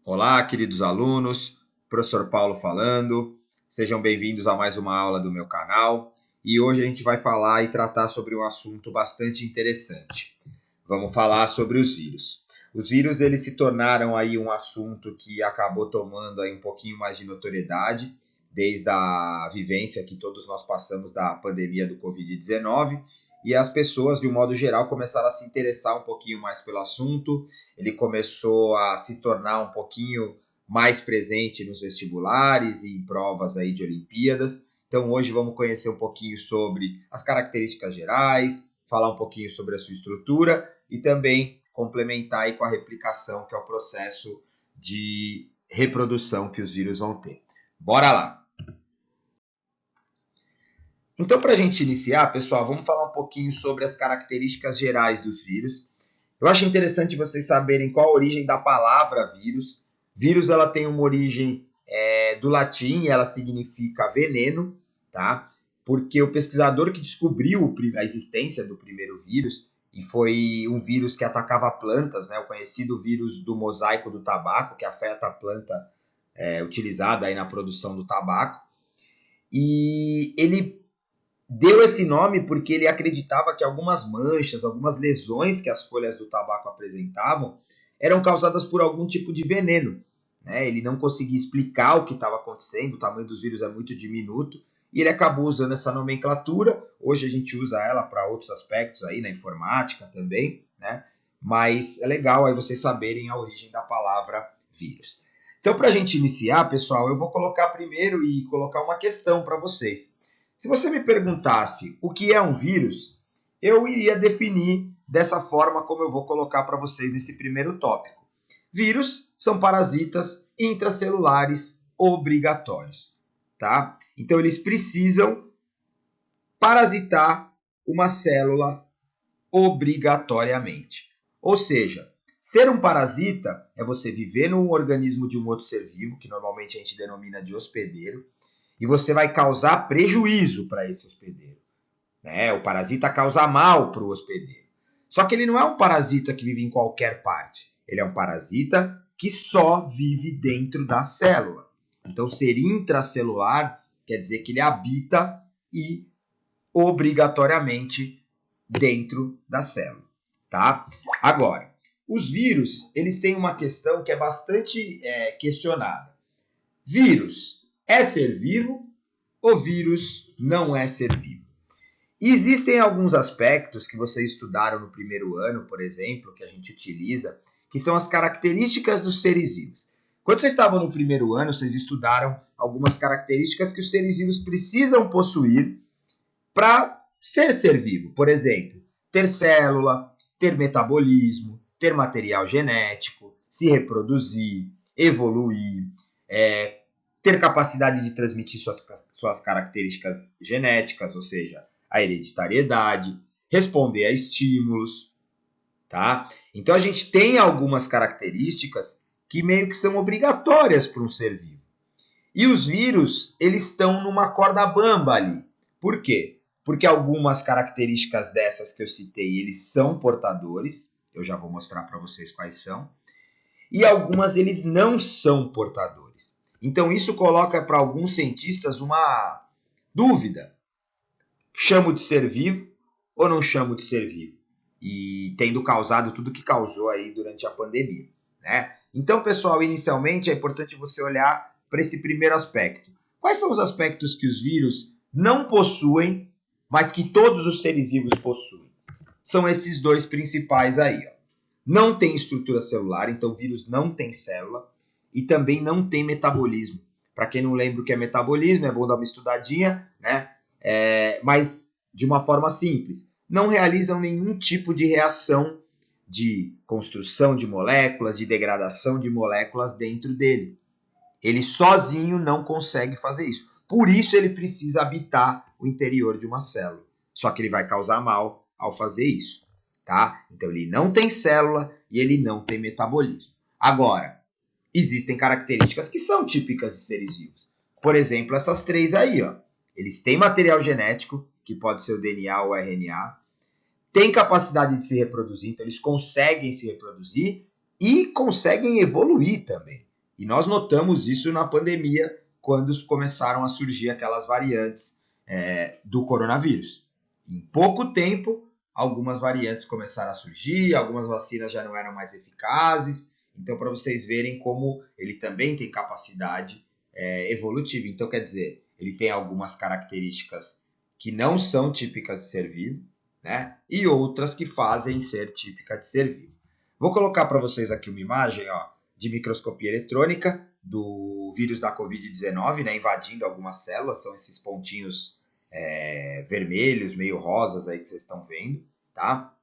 Olá, queridos alunos, professor Paulo falando. Sejam bem-vindos a mais uma aula do meu canal. E hoje a gente vai falar e tratar sobre um assunto bastante interessante. Vamos falar sobre os vírus. Os vírus, eles se tornaram aí um assunto que acabou tomando aí um pouquinho mais de notoriedade, desde a vivência que todos nós passamos da pandemia do Covid-19, e as pessoas, de um modo geral, começaram a se interessar um pouquinho mais pelo assunto. Ele começou a se tornar um pouquinho mais presente nos vestibulares e em provas aí de Olimpíadas. Então hoje vamos conhecer um pouquinho sobre as características gerais, falar um pouquinho sobre a sua estrutura e também complementar aí com a replicação, que é o processo de reprodução que os vírus vão ter. Bora lá! Então, para a gente iniciar, pessoal, vamos falar um pouquinho sobre as características gerais dos vírus. Eu acho interessante vocês saberem qual a origem da palavra vírus. Vírus, ela tem uma origem do latim, ela significa veneno, tá? Porque o pesquisador que descobriu a existência do primeiro vírus, e foi um vírus que atacava plantas, né? O conhecido vírus do mosaico do tabaco, que afeta a planta utilizada aí na produção do tabaco. E ele deu esse nome porque ele acreditava que algumas manchas, algumas lesões que as folhas do tabaco apresentavam eram causadas por algum tipo de veneno. Né? Ele não conseguia explicar o que estava acontecendo, o tamanho dos vírus é muito diminuto, e ele acabou usando essa nomenclatura. Hoje a gente usa ela para outros aspectos aí, na informática também, né? Mas é legal aí vocês saberem a origem da palavra vírus. Então, para a gente iniciar, pessoal, eu vou colocar primeiro e colocar uma questão para vocês. Se você me perguntasse o que é um vírus, eu iria definir dessa forma como eu vou colocar para vocês nesse primeiro tópico. Vírus são parasitas intracelulares obrigatórios, tá? Então eles precisam parasitar uma célula obrigatoriamente. Ou seja, ser um parasita é você viver num organismo de um outro ser vivo, que normalmente a gente denomina de hospedeiro, e você vai causar prejuízo para esse hospedeiro. Né? O parasita causa mal para o hospedeiro. Só que ele não é um parasita que vive em qualquer parte. Ele é um parasita que só vive dentro da célula. Então, ser intracelular quer dizer que ele habita e obrigatoriamente dentro da célula. Tá? Agora, os vírus, eles têm uma questão que é bastante questionada. Vírus é ser vivo ou vírus não é ser vivo? E existem alguns aspectos que vocês estudaram no primeiro ano, por exemplo, que a gente utiliza, que são as características dos seres vivos. Quando vocês estavam no primeiro ano, vocês estudaram algumas características que os seres vivos precisam possuir para ser vivo. Por exemplo, ter célula, ter metabolismo, ter material genético, se reproduzir, evoluir, ter capacidade de transmitir suas características genéticas, ou seja, a hereditariedade, responder a estímulos, tá? Então a gente tem algumas características que meio que são obrigatórias para um ser vivo. E os vírus, eles estão numa corda bamba ali. Por quê? Porque algumas características dessas que eu citei, eles são portadores, eu já vou mostrar para vocês quais são, e algumas eles não são portadores. Então isso coloca para alguns cientistas uma dúvida. Chamo de ser vivo ou não chamo de ser vivo? E tendo causado tudo que causou aí durante a pandemia, né? Então, pessoal, inicialmente é importante você olhar para esse primeiro aspecto. Quais são os aspectos que os vírus não possuem, mas que todos os seres vivos possuem? São esses dois principais aí, ó. Não tem estrutura celular, então o vírus não tem célula e também não tem metabolismo. Para quem não lembra o que é metabolismo, é bom dar uma estudadinha, né? Mas de uma forma simples. Não realizam nenhum tipo de reação de construção de moléculas, de degradação de moléculas dentro dele. Ele sozinho não consegue fazer isso. Por isso ele precisa habitar o interior de uma célula. Só que ele vai causar mal ao fazer isso, tá? Então ele não tem célula e ele não tem metabolismo. Agora, existem características que são típicas de seres vivos. Por exemplo, essas três aí, ó. Eles têm material genético, que pode ser o DNA ou o RNA, têm capacidade de se reproduzir, então eles conseguem se reproduzir e conseguem evoluir também. E nós notamos isso na pandemia, quando começaram a surgir aquelas variantes do coronavírus. Em pouco tempo, algumas variantes começaram a surgir, algumas vacinas já não eram mais eficazes. Então, para vocês verem como ele também tem capacidade evolutiva. Então, quer dizer, ele tem algumas características que não são típicas de ser vivo, né? E outras que fazem ser típicas de ser vivo. Vou colocar para vocês aqui uma imagem, ó, de microscopia eletrônica do vírus da Covid-19, né, invadindo algumas células. São esses pontinhos vermelhos, meio rosas aí que vocês estão vendo, tá?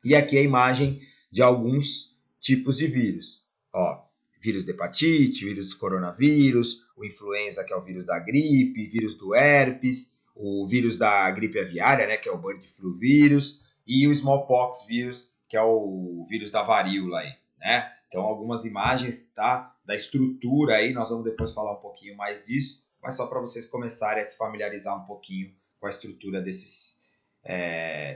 E aqui a imagem de alguns tipos de vírus. Ó, vírus de hepatite, vírus do coronavírus, o influenza, que é o vírus da gripe, vírus do herpes, o vírus da gripe aviária, né, que é o bird flu vírus, e o smallpox vírus, que é o vírus da varíola aí, né? Então, algumas imagens, tá, da estrutura aí, nós vamos depois falar um pouquinho mais disso, mas só para vocês começarem a se familiarizar um pouquinho com a estrutura desses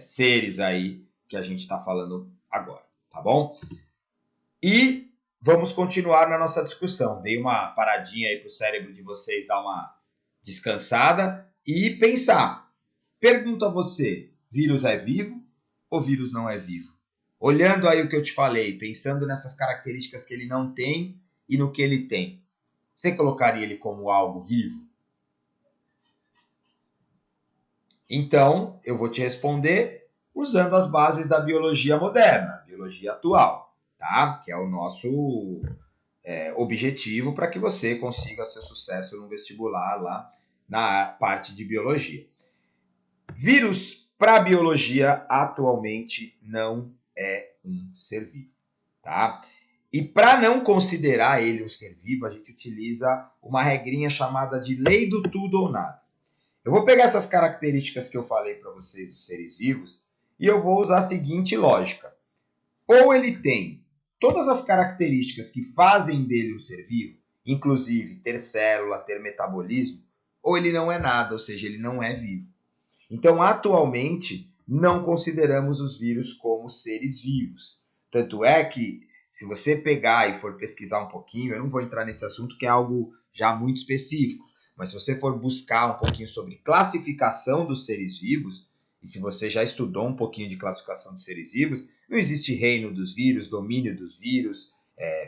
seres aí que a gente está falando agora, tá bom? E vamos continuar na nossa discussão. Dei uma paradinha aí para o cérebro de vocês dar uma descansada e pensar. Pergunto a você, vírus é vivo ou vírus não é vivo? Olhando aí o que eu te falei, pensando nessas características que ele não tem e no que ele tem, você colocaria ele como algo vivo? Então, eu vou te responder usando as bases da biologia moderna, biologia atual, tá? Que é o nosso objetivo para que você consiga seu sucesso no vestibular lá na parte de biologia. Vírus, para a biologia, atualmente não é um ser vivo, tá? E para não considerar ele um ser vivo, a gente utiliza uma regrinha chamada de lei do tudo ou nada. Eu vou pegar essas características que eu falei para vocês dos seres vivos e eu vou usar a seguinte lógica. Ou ele tem todas as características que fazem dele um ser vivo, inclusive ter célula, ter metabolismo, ou ele não é nada, ou seja, ele não é vivo. Então, atualmente, não consideramos os vírus como seres vivos. Tanto é que, se você pegar e for pesquisar um pouquinho, eu não vou entrar nesse assunto que é algo já muito específico, mas se você for buscar um pouquinho sobre classificação dos seres vivos, e se você já estudou um pouquinho de classificação de seres vivos, não existe reino dos vírus, domínio dos vírus,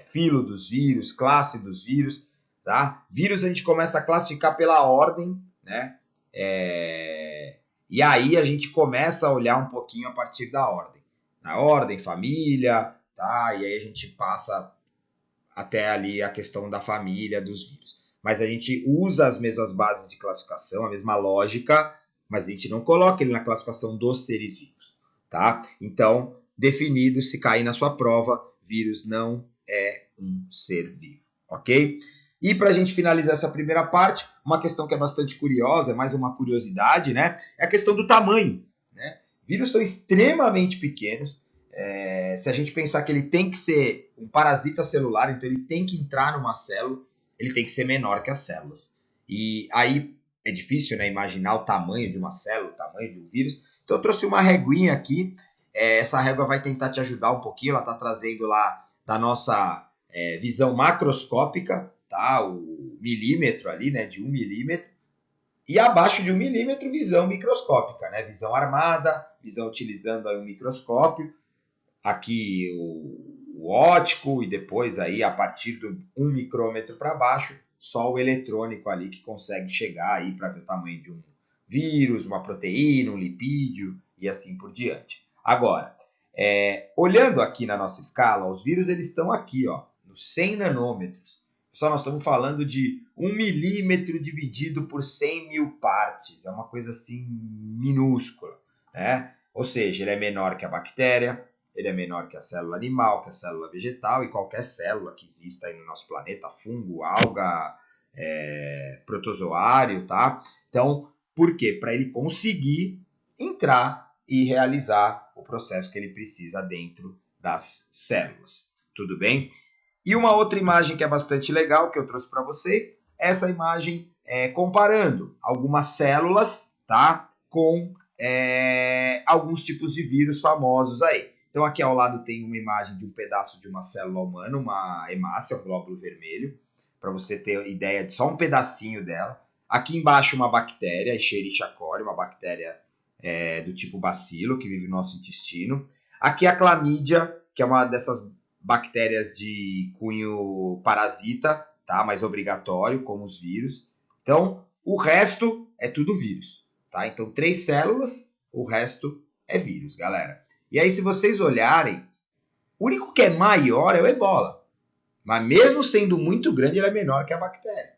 filo dos vírus, classe dos vírus, tá? Vírus a gente começa a classificar pela ordem, né? E aí a gente começa a olhar um pouquinho a partir da ordem. Na ordem, família, tá? E aí a gente passa até ali a questão da família dos vírus. Mas a gente usa as mesmas bases de classificação, a mesma lógica, mas a gente não coloca ele na classificação dos seres vivos, tá? Então, definido, se cair na sua prova, vírus não é um ser vivo, ok? E para a gente finalizar essa primeira parte, uma questão que é bastante curiosa, é mais uma curiosidade, né? É a questão do tamanho, né? Vírus são extremamente pequenos. Se a gente pensar que ele tem que ser um parasita celular, então ele tem que entrar numa célula, ele tem que ser menor que as células. E aí é difícil, né, imaginar o tamanho de uma célula, o tamanho de um vírus. Então eu trouxe uma reguinha aqui. Essa régua vai tentar te ajudar um pouquinho. Ela está trazendo lá da nossa visão macroscópica, tá? O milímetro ali, né, de 1 milímetro. E abaixo de 1 milímetro, visão microscópica, né? Visão armada, visão utilizando aí um microscópio. Aqui o óptico e depois aí a partir do 1 micrômetro para baixo, só o eletrônico ali que consegue chegar aí para ver o tamanho de um vírus, uma proteína, um lipídio e assim por diante. Agora, olhando aqui na nossa escala, os vírus eles estão aqui, ó, nos 100 nanômetros. Só nós estamos falando de 1 milímetro dividido por 100 mil partes. É uma coisa assim minúscula, né? Ou seja, ele é menor que a bactéria, ele é menor que a célula animal, que a célula vegetal e qualquer célula que exista aí no nosso planeta, fungo, alga, protozoário, tá? Então, por quê? Para ele conseguir entrar e realizar o processo que ele precisa dentro das células. Tudo bem? E uma outra imagem que é bastante legal que eu trouxe para vocês, essa imagem comparando algumas células, tá? Com alguns tipos de vírus famosos aí. Então aqui ao lado tem uma imagem de um pedaço de uma célula humana, uma hemácia, um glóbulo vermelho, para você ter ideia de só um pedacinho dela. Aqui embaixo uma bactéria, Escherichia coli, uma bactéria do tipo bacilo, que vive no nosso intestino. Aqui a clamídia, que é uma dessas bactérias de cunho parasita, tá? Mas obrigatório, como os vírus. Então, o resto é tudo vírus, tá? Então, 3 células, o resto é vírus, galera. E aí, se vocês olharem, o único que é maior é o ebola. Mas mesmo sendo muito grande, ele é menor que a bactéria,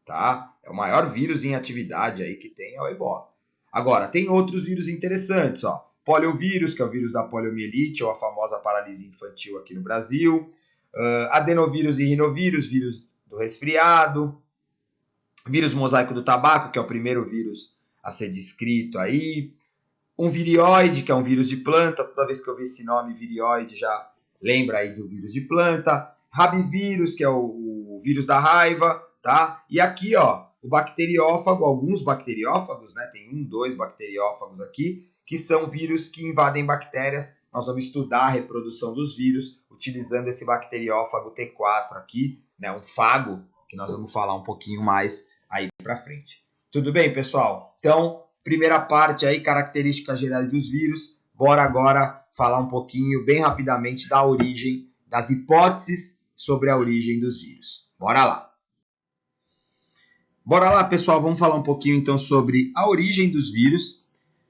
tá? É o maior vírus em atividade aí que tem, é o ebola. Agora, tem outros vírus interessantes, ó. Poliovírus, que é o vírus da poliomielite, ou a famosa paralisia infantil aqui no Brasil. Adenovírus e rinovírus, vírus do resfriado. Vírus mosaico do tabaco, que é o primeiro vírus a ser descrito aí. Um virióide, que é um vírus de planta. Toda vez que eu vi esse nome, virióide, já lembra aí do vírus de planta. Rabivírus, que é o vírus da raiva, tá? E aqui, ó, o bacteriófago, alguns bacteriófagos, né? Tem 2 bacteriófagos aqui, que são vírus que invadem bactérias. Nós vamos estudar a reprodução dos vírus utilizando esse bacteriófago T4 aqui, né? Um fago, que nós vamos falar um pouquinho mais aí para frente. Tudo bem, pessoal? Então, primeira parte aí, características gerais dos vírus. Bora agora falar um pouquinho, bem rapidamente, da origem, das hipóteses sobre a origem dos vírus. Bora lá! Bora lá, pessoal, vamos falar um pouquinho então sobre a origem dos vírus.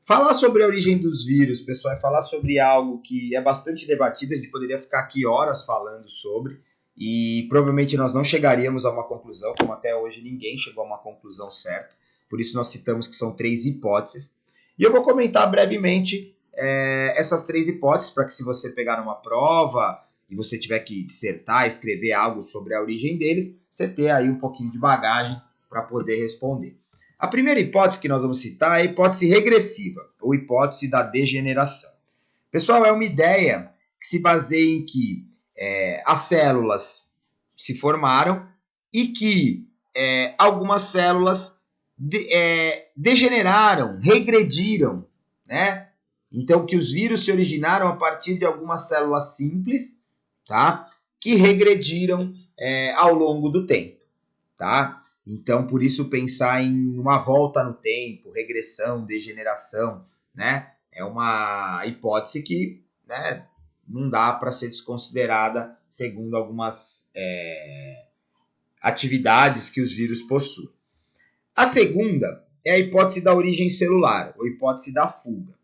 Falar sobre a origem dos vírus, pessoal, é falar sobre algo que é bastante debatido, a gente poderia ficar aqui horas falando sobre, e provavelmente nós não chegaríamos a uma conclusão, como até hoje ninguém chegou a uma conclusão certa. Por isso nós citamos que são 3 hipóteses. E eu vou comentar brevemente essas 3 hipóteses, para que se você pegar uma prova e você tiver que dissertar, escrever algo sobre a origem deles, você ter aí um pouquinho de bagagem para poder responder. A primeira hipótese que nós vamos citar é a hipótese regressiva, ou hipótese da degeneração. Pessoal, é uma ideia que se baseia em que as células se formaram e que algumas células degeneraram, regrediram, né? Então, que os vírus se originaram a partir de algumas células simples, tá? Que regrediram ao longo do tempo, tá? Então, por isso, pensar em uma volta no tempo, regressão, degeneração, né? É uma hipótese que, né, não dá para ser desconsiderada segundo algumas atividades que os vírus possuem. A segunda é a hipótese da origem celular, ou hipótese da fuga.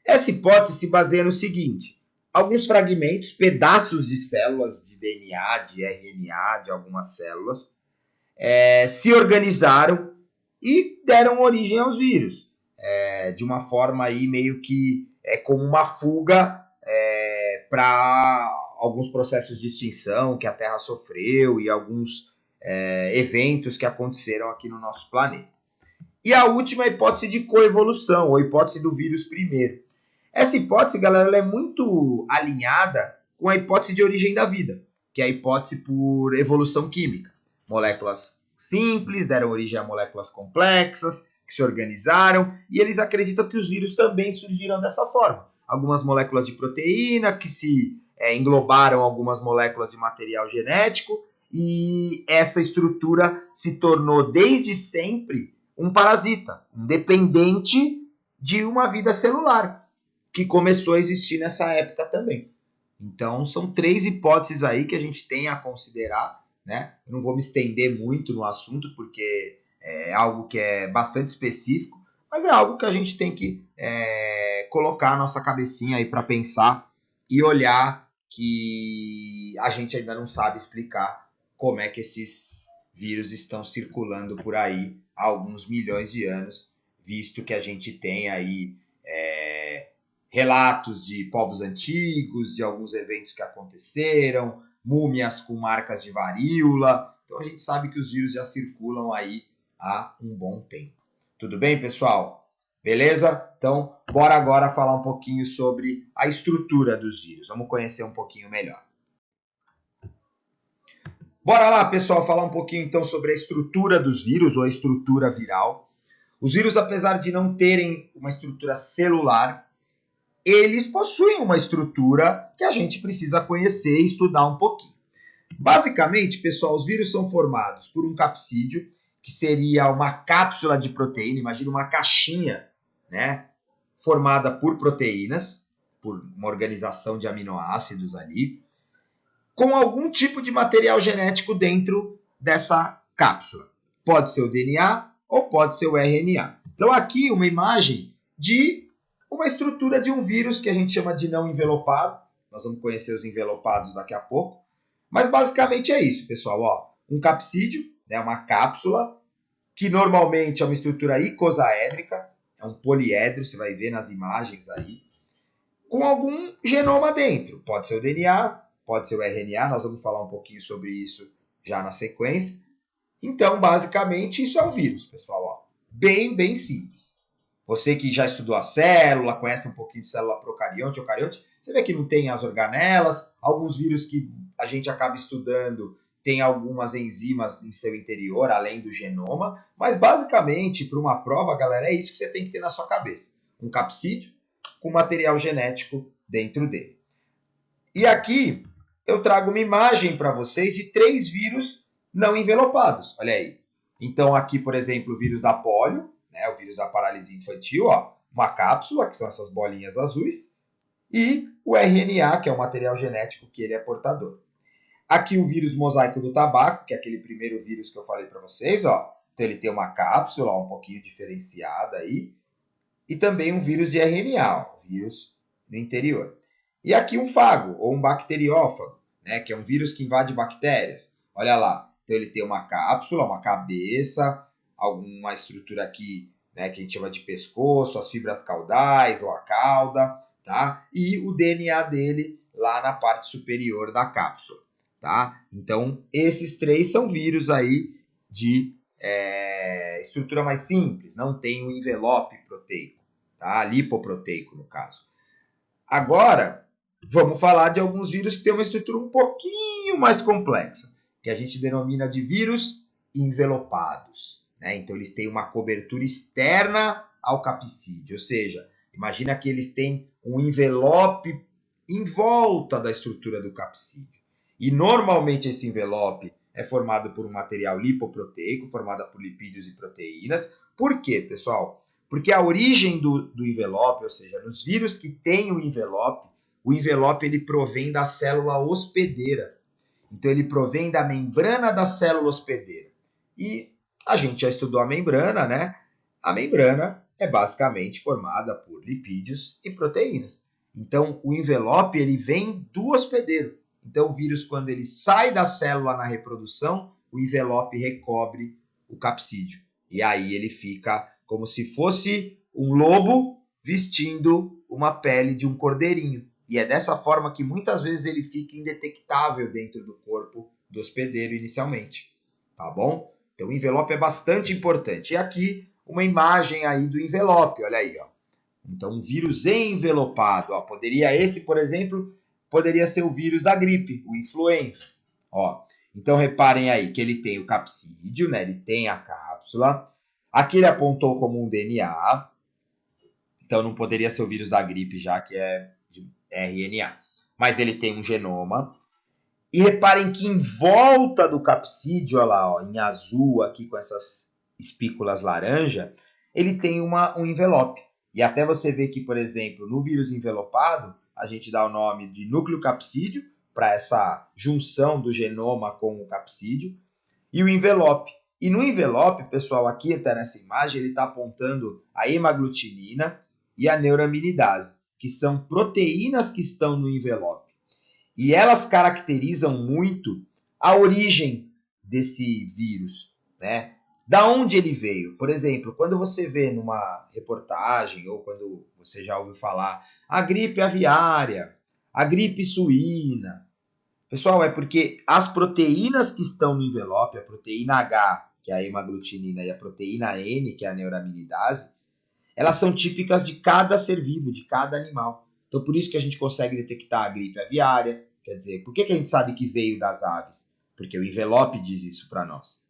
Essa hipótese se baseia no seguinte: alguns fragmentos, pedaços de células de DNA, de RNA, de algumas células, se organizaram e deram origem aos vírus. De uma forma aí meio que como uma fuga para alguns processos de extinção que a Terra sofreu e alguns eventos que aconteceram aqui no nosso planeta. E a última é a hipótese de coevolução, ou hipótese do vírus primeiro. Essa hipótese, galera, ela é muito alinhada com a hipótese de origem da vida, que é a hipótese por evolução química. Moléculas simples deram origem a moléculas complexas, que se organizaram, e eles acreditam que os vírus também surgiram dessa forma. Algumas moléculas de proteína que se englobaram algumas moléculas de material genético, e essa estrutura se tornou desde sempre um parasita, um dependente de uma vida celular, que começou a existir nessa época também. Então, são 3 hipóteses aí que a gente tem a considerar, né? Eu não vou me estender muito no assunto, porque é algo que é bastante específico, mas é algo que a gente tem que colocar a nossa cabecinha aí para pensar e olhar que a gente ainda não sabe explicar como é que esses vírus estão circulando por aí há alguns milhões de anos, visto que a gente tem aí relatos de povos antigos, de alguns eventos que aconteceram, múmias com marcas de varíola. Então a gente sabe que os vírus já circulam aí há um bom tempo. Tudo bem, pessoal? Beleza? Então, bora agora falar um pouquinho sobre a estrutura dos vírus. Vamos conhecer um pouquinho melhor. Bora lá, pessoal, falar um pouquinho então sobre a estrutura dos vírus, ou a estrutura viral. Os vírus, apesar de não terem uma estrutura celular, eles possuem uma estrutura que a gente precisa conhecer e estudar um pouquinho. Basicamente, pessoal, os vírus são formados por um capsídeo, que seria uma cápsula de proteína, imagina uma caixinha, né, formada por proteínas, por uma organização de aminoácidos ali, com algum tipo de material genético dentro dessa cápsula. Pode ser o DNA ou pode ser o RNA. Então aqui uma imagem de uma estrutura de um vírus que a gente chama de não envelopado. Nós vamos conhecer os envelopados daqui a pouco. Mas basicamente é isso, pessoal. Ó, um capsídeo, né, uma cápsula, que normalmente é uma estrutura icosaédrica, é um poliedro, você vai ver nas imagens aí, com algum genoma dentro. Pode ser o DNA, pode ser o RNA, nós vamos falar um pouquinho sobre isso já na sequência. Então, basicamente, isso é um vírus, pessoal. Ó. Bem simples. Você que já estudou a célula, conhece um pouquinho de célula procarionte, eucarionte, você vê que não tem as organelas, alguns vírus que a gente acaba estudando tem algumas enzimas em seu interior, além do genoma, mas basicamente, para uma prova, galera, é isso que você tem que ter na sua cabeça. Um capsídeo com material genético dentro dele. E aqui eu trago uma imagem para vocês de 3 vírus não envelopados. Olha aí. Então aqui, por exemplo, o vírus da polio, né, o vírus da paralisia infantil, ó, uma cápsula, que são essas bolinhas azuis, e o RNA, que é o material genético que ele é portador. Aqui o vírus mosaico do tabaco, que é aquele primeiro vírus que eu falei para vocês, ó. Então ele tem uma cápsula ó, um pouquinho diferenciada aí, e também um vírus de RNA, ó, vírus no interior. E aqui um fago, ou um bacteriófago, né, que é um vírus que invade bactérias. Olha lá, então ele tem uma cápsula, uma cabeça, alguma estrutura aqui, né, que a gente chama de pescoço, as fibras caudais ou a cauda, tá? E o DNA dele lá na parte superior da cápsula, tá? Então, esses 3 são vírus aí de estrutura mais simples, não tem um envelope proteico, tá? Lipoproteico, no caso. Agora, vamos falar de alguns vírus que têm uma estrutura um pouquinho mais complexa, que a gente denomina de vírus envelopados, né? Então, eles têm uma cobertura externa ao capsídeo, ou seja, imagina que eles têm um envelope em volta da estrutura do capsídeo. E, normalmente, esse envelope é formado por um material lipoproteico, formado por lipídios e proteínas. Por quê, pessoal? Porque a origem do envelope, ou seja, nos vírus que têm o envelope ele provém da célula hospedeira. Então, ele provém da membrana da célula hospedeira. E a gente já estudou a membrana, né? A membrana é basicamente formada por lipídios e proteínas. Então, o envelope ele vem do hospedeiro. Então, o vírus, quando ele sai da célula na reprodução, o envelope recobre o capsídeo. E aí ele fica como se fosse um lobo vestindo uma pele de um cordeirinho. E é dessa forma que muitas vezes ele fica indetectável dentro do corpo do hospedeiro inicialmente. Tá bom? Então, o envelope é bastante importante. E aqui, uma imagem aí do envelope, olha aí, ó. Então, um vírus envelopado, ó, esse, por exemplo, poderia ser o vírus da gripe, o influenza. Ó, então, reparem aí que ele tem o capsídeo, né? Ele tem a cápsula. Aqui ele apontou como um DNA. Então, não poderia ser o vírus da gripe, já que é de RNA. Mas ele tem um genoma. E reparem que em volta do capsídeo, olha lá, ó, em azul aqui com essas espículas laranja, ele tem um envelope. E até você ver que, por exemplo, no vírus envelopado, a gente dá o nome de núcleo capsídeo, para essa junção do genoma com o capsídeo, e o envelope. E no envelope, pessoal, aqui até nessa imagem, ele está apontando a hemaglutinina e a neuraminidase, que são proteínas que estão no envelope. E elas caracterizam muito a origem desse vírus, né? Da onde ele veio. Por exemplo, quando você vê numa reportagem ou quando você já ouviu falar a gripe aviária, a gripe suína. Pessoal, é porque as proteínas que estão no envelope, a proteína H, que é a hemaglutinina, e a proteína N, que é a neuraminidase, elas são típicas de cada ser vivo, de cada animal. Então, por isso que a gente consegue detectar a gripe aviária. Quer dizer, por que a gente sabe que veio das aves? Porque o envelope diz isso para nós.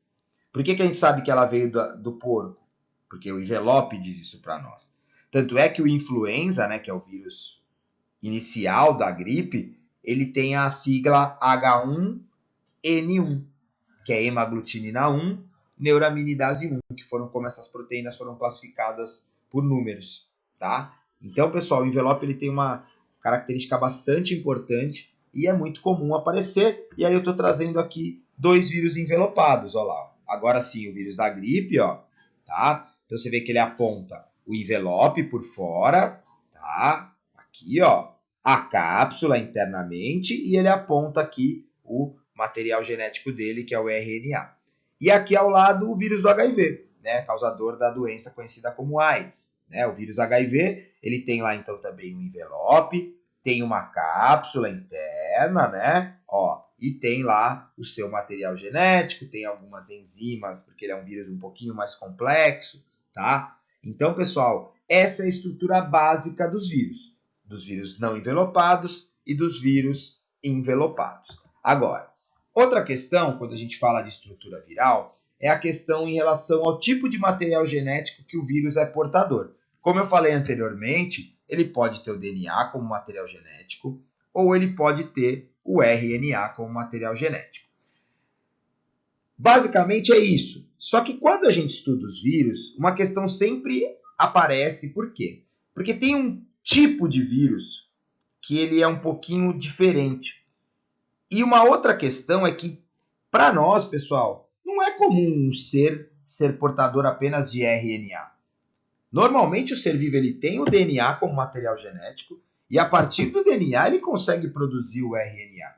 Por que a gente sabe que ela veio do porco? Porque o envelope diz isso para nós. Tanto é que o influenza, né, que é o vírus inicial da gripe, ele tem a sigla H1N1, que é hemaglutinina 1, neuraminidase 1, que foram como essas proteínas foram classificadas por números, tá? Então, pessoal, o envelope ele tem uma característica bastante importante e é muito comum aparecer. E aí eu estou trazendo aqui 2 vírus envelopados, ó lá. Agora sim, o vírus da gripe, ó, tá? Então você vê que ele aponta o envelope por fora, tá? Aqui, ó, a cápsula internamente e ele aponta aqui o material genético dele, que é o RNA. E aqui ao lado o vírus do HIV, né, causador da doença conhecida como AIDS. Né? O vírus HIV, ele tem lá então também um envelope, tem uma cápsula interna, né? Ó, e tem lá o seu material genético, tem algumas enzimas, porque ele é um vírus um pouquinho mais complexo, tá? Então, pessoal, essa é a estrutura básica dos vírus não envelopados e dos vírus envelopados. Agora, outra questão, quando a gente fala de estrutura viral, é a questão em relação ao tipo de material genético que o vírus é portador. Como eu falei anteriormente, ele pode ter o DNA como material genético ou ele pode ter o RNA como material genético. Basicamente é isso. Só que quando a gente estuda os vírus, uma questão sempre aparece. Por quê? Porque tem um tipo de vírus que ele é um pouquinho diferente. E uma outra questão é que, para nós, pessoal, não é comum um ser portador apenas de RNA. Normalmente o ser vivo ele tem o DNA como material genético e a partir do DNA ele consegue produzir o RNA.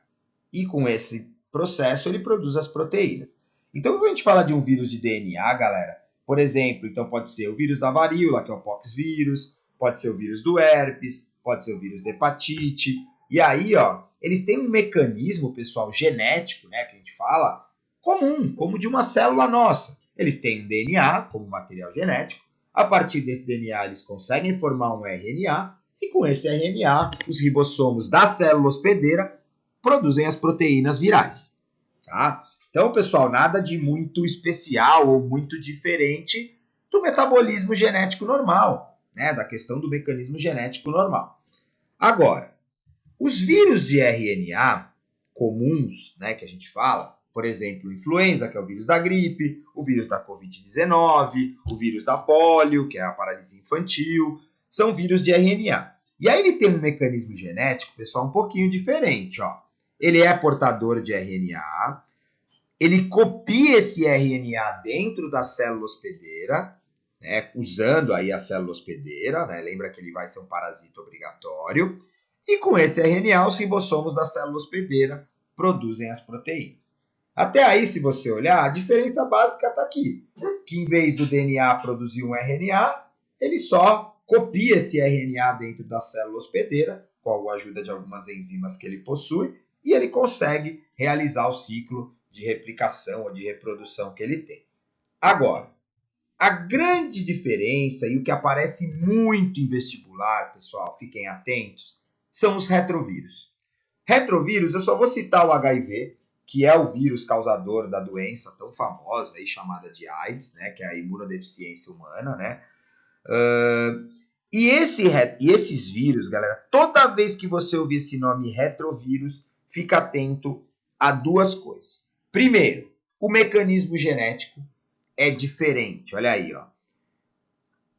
E com esse processo ele produz as proteínas. Então quando a gente fala de um vírus de DNA, galera, por exemplo, então pode ser o vírus da varíola, que é o poxvírus, pode ser o vírus do herpes, pode ser o vírus da hepatite. E aí, ó, eles têm um mecanismo, pessoal, genético, né, que a gente fala, comum, como de uma célula nossa. Eles têm um DNA como material genético. A partir desse DNA, eles conseguem formar um RNA, e com esse RNA, os ribossomos da célula hospedeira produzem as proteínas virais. Tá? Então, pessoal, nada de muito especial ou muito diferente do metabolismo genético normal, né? Da questão do mecanismo genético normal. Agora, os vírus de RNA comuns, né, que a gente fala, por exemplo, influenza, que é o vírus da gripe, o vírus da Covid-19, o vírus da polio, que é a paralisia infantil, são vírus de RNA. E aí ele tem um mecanismo genético, pessoal, um pouquinho diferente, ó. Ele é portador de RNA, ele copia esse RNA dentro da célula hospedeira, né, usando aí a célula hospedeira, né, lembra que ele vai ser um parasita obrigatório, e com esse RNA os ribossomos da célula hospedeira produzem as proteínas. Até aí, se você olhar, a diferença básica está aqui, que em vez do DNA produzir um RNA, ele só copia esse RNA dentro da célula hospedeira, com a ajuda de algumas enzimas que ele possui, e ele consegue realizar o ciclo de replicação ou de reprodução que ele tem. Agora, a grande diferença e o que aparece muito em vestibular, pessoal, fiquem atentos, são os retrovírus. Retrovírus, eu só vou citar o HIV, que é o vírus causador da doença tão famosa aí, chamada de AIDS, né, que é a imunodeficiência humana, né? E esses vírus, galera, toda vez que você ouvir esse nome retrovírus, fica atento a 2 coisas. Primeiro, o mecanismo genético é diferente. Olha aí, ó.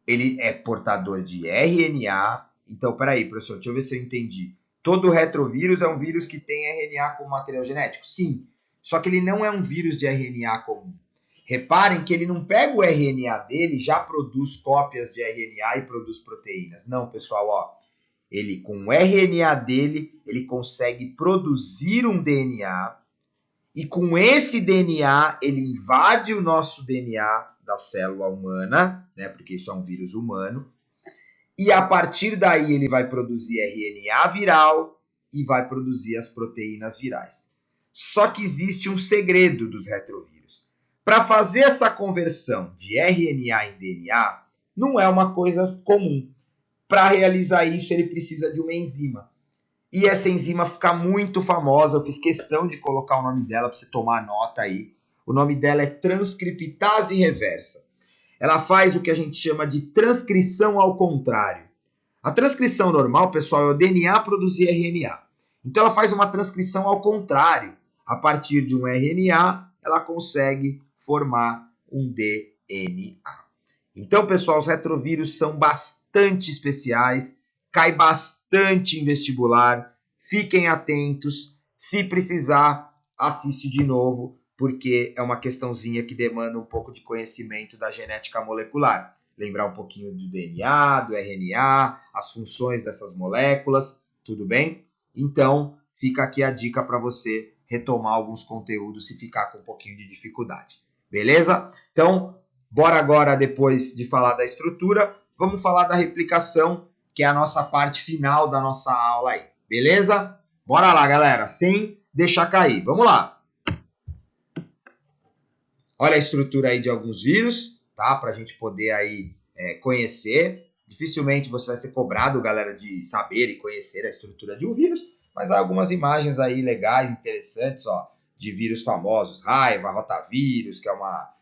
Ele é portador de RNA. Então, peraí, professor, deixa eu ver se eu entendi. Todo retrovírus é um vírus que tem RNA como material genético? Sim. Só que ele não é um vírus de RNA comum. Reparem que ele não pega o RNA dele e já produz cópias de RNA e produz proteínas. Não, pessoal, ó. Ele, com o RNA dele, ele consegue produzir um DNA. E com esse DNA, ele invade o nosso DNA da célula humana, né? Porque isso é um vírus humano. E a partir daí ele vai produzir RNA viral e vai produzir as proteínas virais. Só que existe um segredo dos retrovírus. Para fazer essa conversão de RNA em DNA, não é uma coisa comum. Para realizar isso, ele precisa de uma enzima. E essa enzima fica muito famosa, eu fiz questão de colocar o nome dela para você tomar nota aí. O nome dela é transcriptase reversa. Ela faz o que a gente chama de transcrição ao contrário. A transcrição normal, pessoal, é o DNA produzir RNA. Então ela faz uma transcrição ao contrário. A partir de um RNA, ela consegue formar um DNA. Então, pessoal, os retrovírus são bastante especiais, cai bastante em vestibular, fiquem atentos, se precisar, assiste de novo, porque é uma questãozinha que demanda um pouco de conhecimento da genética molecular. Lembrar um pouquinho do DNA, do RNA, as funções dessas moléculas, tudo bem? Então, fica aqui a dica para você retomar alguns conteúdos se ficar com um pouquinho de dificuldade. Beleza? Então, bora agora, depois de falar da estrutura, vamos falar da replicação, que é a nossa parte final da nossa aula aí. Beleza? Bora lá, galera, sem deixar cair. Vamos lá. Olha a estrutura aí de alguns vírus, tá? Para a gente poder aí conhecer. Dificilmente você vai ser cobrado, galera, de saber e conhecer a estrutura de um vírus, mas há algumas imagens aí legais, interessantes, ó, de vírus famosos. Raiva, rotavírus, que é uma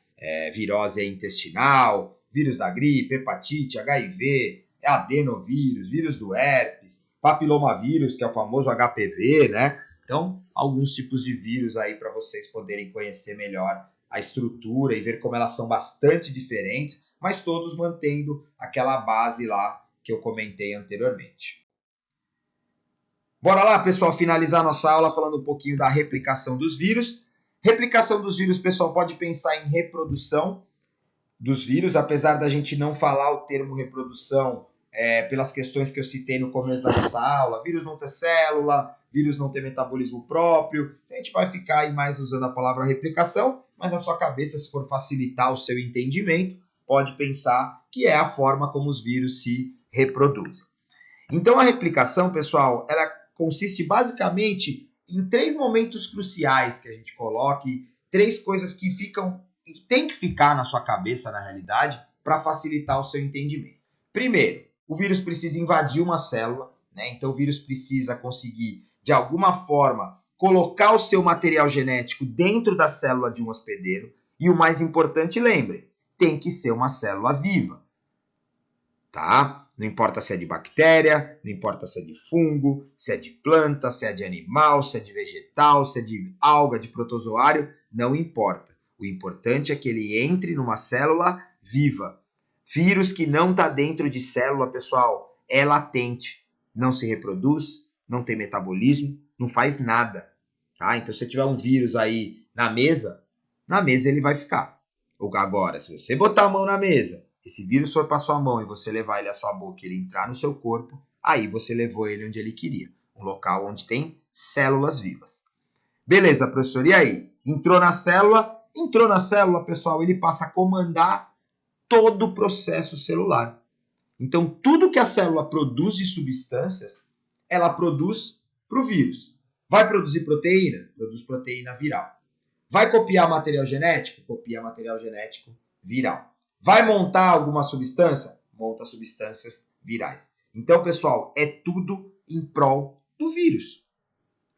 virose intestinal, vírus da gripe, hepatite, HIV, adenovírus, vírus do herpes, papilomavírus, que é o famoso HPV, né? Então, alguns tipos de vírus aí para vocês poderem conhecer melhor a estrutura e ver como elas são bastante diferentes, mas todos mantendo aquela base lá que eu comentei anteriormente. Bora lá, pessoal, finalizar nossa aula falando um pouquinho da replicação dos vírus. Replicação dos vírus, pessoal, pode pensar em reprodução dos vírus, apesar da gente não falar o termo reprodução pelas questões que eu citei no começo da nossa aula, vírus não ter célula, vírus não ter metabolismo próprio, a gente vai ficar aí mais usando a palavra replicação, mas na sua cabeça, se for facilitar o seu entendimento, pode pensar que é a forma como os vírus se reproduzem. Então a replicação, pessoal, ela consiste basicamente em 3 momentos cruciais que a gente coloca, 3 coisas que tem que ficar na sua cabeça, na realidade, para facilitar o seu entendimento. Primeiro, o vírus precisa invadir uma célula, né? Então o vírus precisa conseguir, de alguma forma, colocar o seu material genético dentro da célula de um hospedeiro. E o mais importante, lembre, tem que ser uma célula viva, tá? Não importa se é de bactéria, não importa se é de fungo, se é de planta, se é de animal, se é de vegetal, se é de alga, de protozoário, não importa. O importante é que ele entre numa célula viva. Vírus que não está dentro de célula, pessoal, é latente. Não se reproduz, não tem metabolismo, não faz nada. Tá? Então, se tiver um vírus aí na mesa ele vai ficar. Agora, se você botar a mão na mesa, esse vírus for para sua mão e você levar ele à sua boca e ele entrar no seu corpo, aí você levou ele onde ele queria. Um local onde tem células vivas. Beleza, professor, e aí? Entrou na célula, pessoal, ele passa a comandar todo o processo celular. Então, tudo que a célula produz de substâncias, ela produz para o vírus. Vai produzir proteína? Produz proteína viral. Vai copiar material genético? Copia material genético viral. Vai montar alguma substância? Monta substâncias virais. Então, pessoal, é tudo em prol do vírus.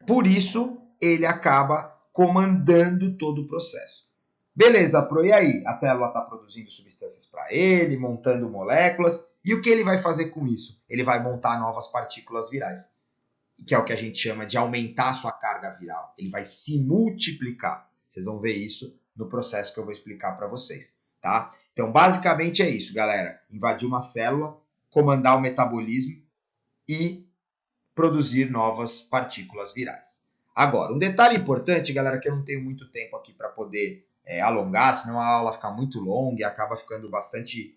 Por isso, ele acaba comandando todo o processo. Beleza, Pro, e aí? A célula está produzindo substâncias para ele, montando moléculas. E o que ele vai fazer com isso? Ele vai montar novas partículas virais, que é o que a gente chama de aumentar a sua carga viral. Ele vai se multiplicar. Vocês vão ver isso no processo que eu vou explicar para vocês, tá? Então, basicamente é isso, galera. Invadir uma célula, comandar o metabolismo e produzir novas partículas virais. Agora, um detalhe importante, galera, que eu não tenho muito tempo aqui para poder alongar, senão a aula fica muito longa e acaba ficando bastante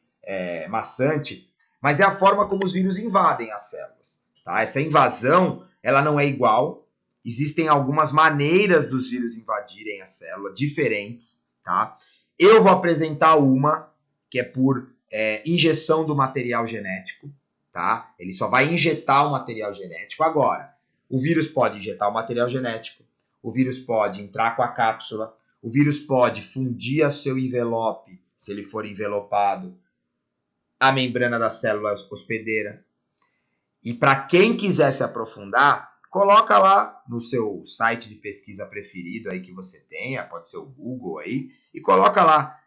maçante, mas é a forma como os vírus invadem as células, tá? Essa invasão, ela não é igual, existem algumas maneiras dos vírus invadirem a célula, diferentes, tá? Eu vou apresentar uma, que é por injeção do material genético, tá? Ele só vai injetar o material genético. Agora, o vírus pode injetar o material genético, o vírus pode entrar com a cápsula, o vírus pode fundir a seu envelope, se ele for envelopado, a membrana da célula hospedeira. E para quem quiser se aprofundar, coloca lá no seu site de pesquisa preferido aí que você tenha, pode ser o Google aí, e coloca lá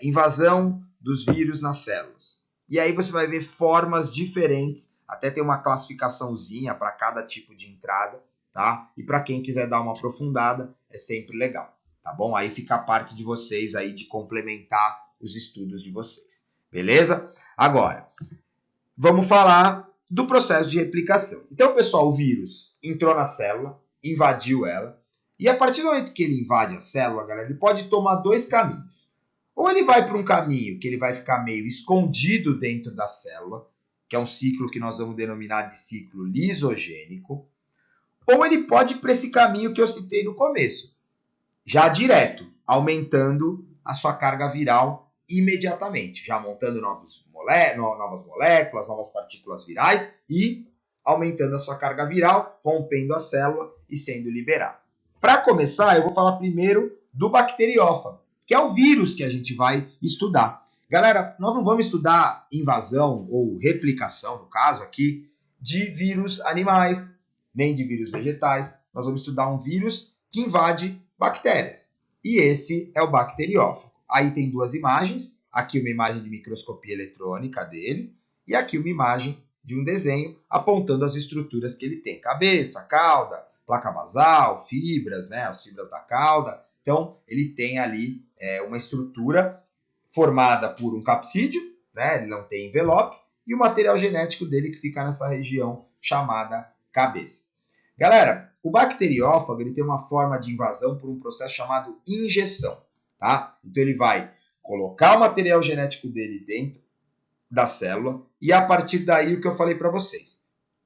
invasão dos vírus nas células. E aí você vai ver formas diferentes, até tem uma classificaçãozinha para cada tipo de entrada, tá? E para quem quiser dar uma aprofundada, é sempre legal, tá bom? Aí fica a parte de vocês aí de complementar os estudos de vocês, beleza? Agora, vamos falar do processo de replicação. Então, pessoal, o vírus entrou na célula, invadiu ela, e a partir do momento que ele invade a célula, galera, ele pode tomar dois caminhos. Ou ele vai para um caminho que ele vai ficar meio escondido dentro da célula, que é um ciclo que nós vamos denominar de ciclo lisogênico, ou ele pode ir para esse caminho que eu citei no começo, já direto, aumentando a sua carga viral imediatamente, já montando novas moléculas, novas partículas virais e aumentando a sua carga viral, rompendo a célula e sendo liberado. Para começar, eu vou falar primeiro do bacteriófago, que é o vírus que a gente vai estudar. Galera, nós não vamos estudar invasão ou replicação, no caso aqui, de vírus animais, nem de vírus vegetais. Nós vamos estudar um vírus que invade bactérias. E esse é o bacteriófago. Aí tem duas imagens. Aqui uma imagem de microscopia eletrônica dele e aqui uma imagem de um desenho apontando as estruturas que ele tem. Cabeça, cauda, placa basal, fibras, né, as fibras da cauda. Então, ele tem ali uma estrutura formada por um capsídeo, né, ele não tem envelope, e o material genético dele que fica nessa região chamada cabeça. Galera, o bacteriófago ele tem uma forma de invasão por um processo chamado injeção. Tá? Então, ele vai colocar o material genético dele dentro da célula e a partir daí o que eu falei para vocês.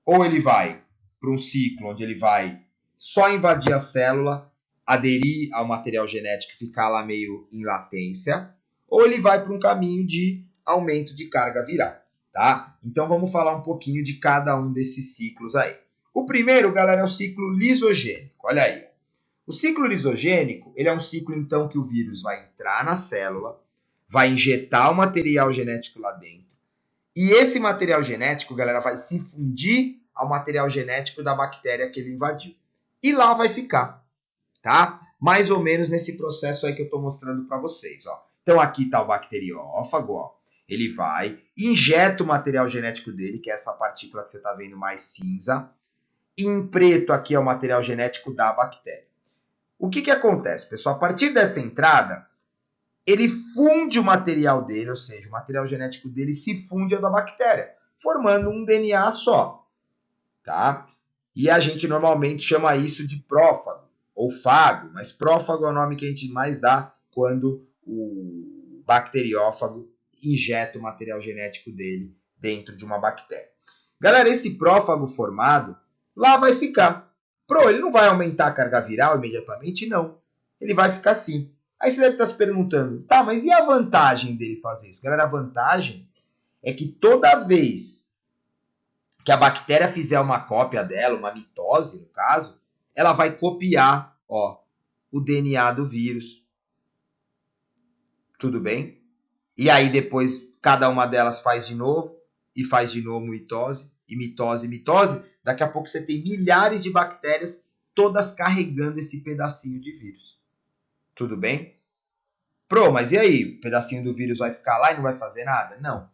Ou ele vai para um ciclo onde ele vai só invadir a célula, aderir ao material genético e ficar lá meio em latência, ou ele vai para um caminho de aumento de carga viral, tá? Então vamos falar um pouquinho de cada um desses ciclos aí. O primeiro, galera, é o ciclo lisogênico. Olha aí. O ciclo lisogênico, ele é um ciclo então que o vírus vai entrar na célula, vai injetar o material genético lá dentro, e esse material genético, galera, vai se fundir ao material genético da bactéria que ele invadiu. E lá vai ficar, tá? Mais ou menos nesse processo aí que eu estou mostrando para vocês, ó. Então aqui está o bacteriófago, ó. Ele vai, injeta o material genético dele, que é essa partícula que você está vendo mais cinza. Em preto aqui é o material genético da bactéria. O que acontece, pessoal? A partir dessa entrada, ele funde o material dele, ou seja, o material genético dele se funde ao da bactéria, formando um DNA só, tá? E a gente normalmente chama isso de prófago ou fago, mas prófago é o nome que a gente mais dá quando o bacteriófago injeta o material genético dele dentro de uma bactéria. Galera, esse prófago formado, lá vai ficar. Ele não vai aumentar a carga viral imediatamente? Não. Ele vai ficar assim. Aí você deve estar se perguntando, tá, mas e a vantagem dele fazer isso? Galera, a vantagem é que toda vez que a bactéria fizer uma cópia dela, uma mitose no caso, ela vai copiar, ó, o DNA do vírus. Tudo bem? E aí depois cada uma delas faz de novo, e faz de novo mitose, e mitose, mitose. Daqui a pouco você tem milhares de bactérias todas carregando esse pedacinho de vírus. Tudo bem? Mas e aí? O pedacinho do vírus vai ficar lá e não vai fazer nada? Não.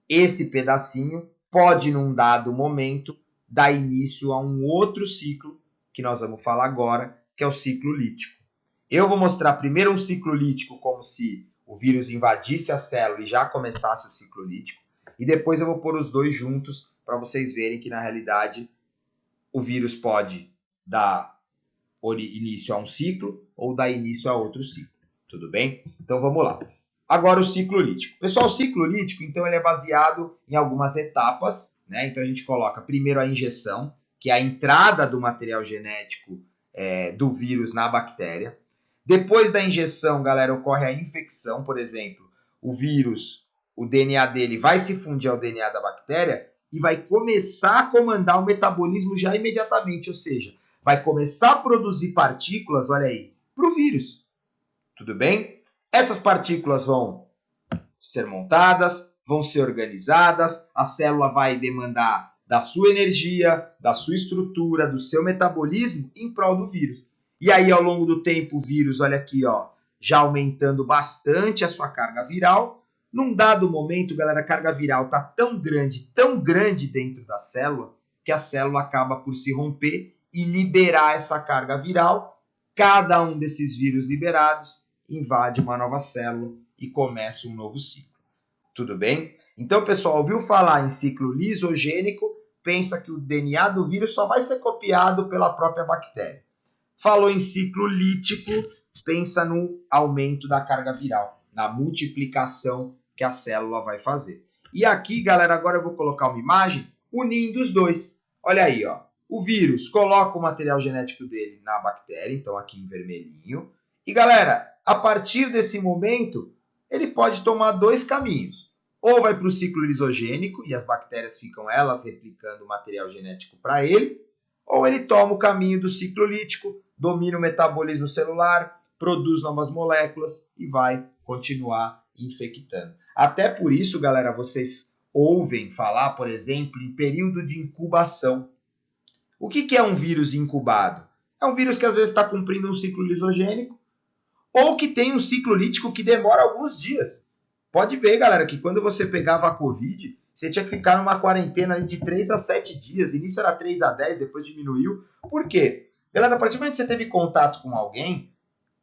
Esse pedacinho pode, num dado momento, dar início a um outro ciclo, que nós vamos falar agora, que é o ciclo lítico. Eu vou mostrar primeiro um ciclo lítico como se o vírus invadisse a célula e já começasse o ciclo lítico, e depois eu vou pôr os dois juntos para vocês verem que, na realidade, o vírus pode dar início a um ciclo ou dar início a outro ciclo. Tudo bem? Então vamos lá. Agora o ciclo lítico. Pessoal, o ciclo lítico, então, ele é baseado em algumas etapas, né? Então a gente coloca primeiro a injeção, que é a entrada do material genético do vírus na bactéria. Depois da injeção, galera, ocorre a infecção, por exemplo, o vírus, o DNA dele vai se fundir ao DNA da bactéria e vai começar a comandar o metabolismo já imediatamente, ou seja, vai começar a produzir partículas, olha aí, para o vírus. Tudo bem? Essas partículas vão ser montadas, vão ser organizadas, a célula vai demandar da sua energia, da sua estrutura, do seu metabolismo em prol do vírus. E aí, ao longo do tempo, o vírus, olha aqui, ó, já aumentando bastante a sua carga viral, Num dado momento, galera, a carga viral está tão grande dentro da célula, que a célula acaba por se romper e liberar essa carga viral. Cada um desses vírus liberados invade uma nova célula e começa um novo ciclo. Tudo bem? Então, pessoal, ouviu falar em ciclo lisogênico, pensa que o DNA do vírus só vai ser copiado pela própria bactéria. Falou em ciclo lítico, pensa no aumento da carga viral, na multiplicação que a célula vai fazer. E aqui, galera, agora eu vou colocar uma imagem unindo os dois. Olha aí, ó. O vírus coloca o material genético dele na bactéria, então aqui em vermelhinho. E, galera, a partir desse momento, ele pode tomar dois caminhos. Ou vai para o ciclo lisogênico e as bactérias ficam elas replicando o material genético para ele, ou ele toma o caminho do ciclo lítico, domina o metabolismo celular, produz novas moléculas e vai continuar infectando. Até por isso, galera, vocês ouvem falar, por exemplo, em período de incubação. O que é um vírus incubado? É um vírus que às vezes está cumprindo um ciclo lisogênico ou que tem um ciclo lítico que demora alguns dias. Pode ver, galera, que quando você pegava a Covid, você tinha que ficar numa quarentena de 3 a 7 dias. Início era 3 a 10, depois diminuiu. Por quê? Galera, a partir do momento que você teve contato com alguém,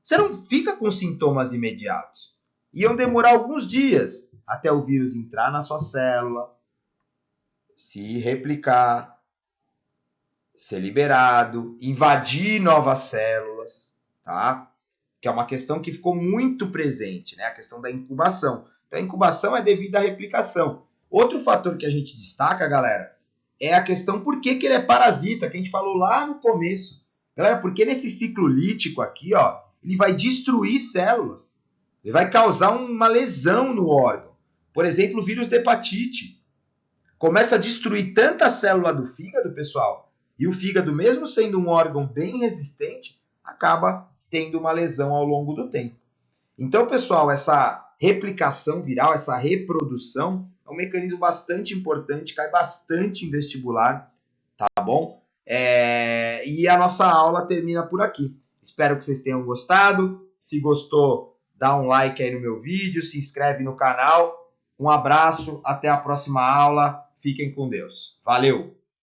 você não fica com sintomas imediatos. Iam demorar alguns dias até o vírus entrar na sua célula, se replicar, ser liberado, invadir novas células, tá? Que é uma questão que ficou muito presente, né? A questão da incubação. Então, a incubação é devida à replicação. Outro fator que a gente destaca, galera, é a questão por que ele é parasita, que a gente falou lá no começo. Galera, porque nesse ciclo lítico aqui, ó, ele vai destruir células. Ele vai causar uma lesão no órgão. Por exemplo, o vírus de hepatite. Começa a destruir tanta célula do fígado, pessoal, e o fígado, mesmo sendo um órgão bem resistente, acaba tendo uma lesão ao longo do tempo. Então, pessoal, essa replicação viral, essa reprodução, é um mecanismo bastante importante, cai bastante em vestibular, tá bom? E a nossa aula termina por aqui. Espero que vocês tenham gostado. Se gostou, dá um like aí no meu vídeo, se inscreve no canal. Um abraço, até a próxima aula. Fiquem com Deus. Valeu!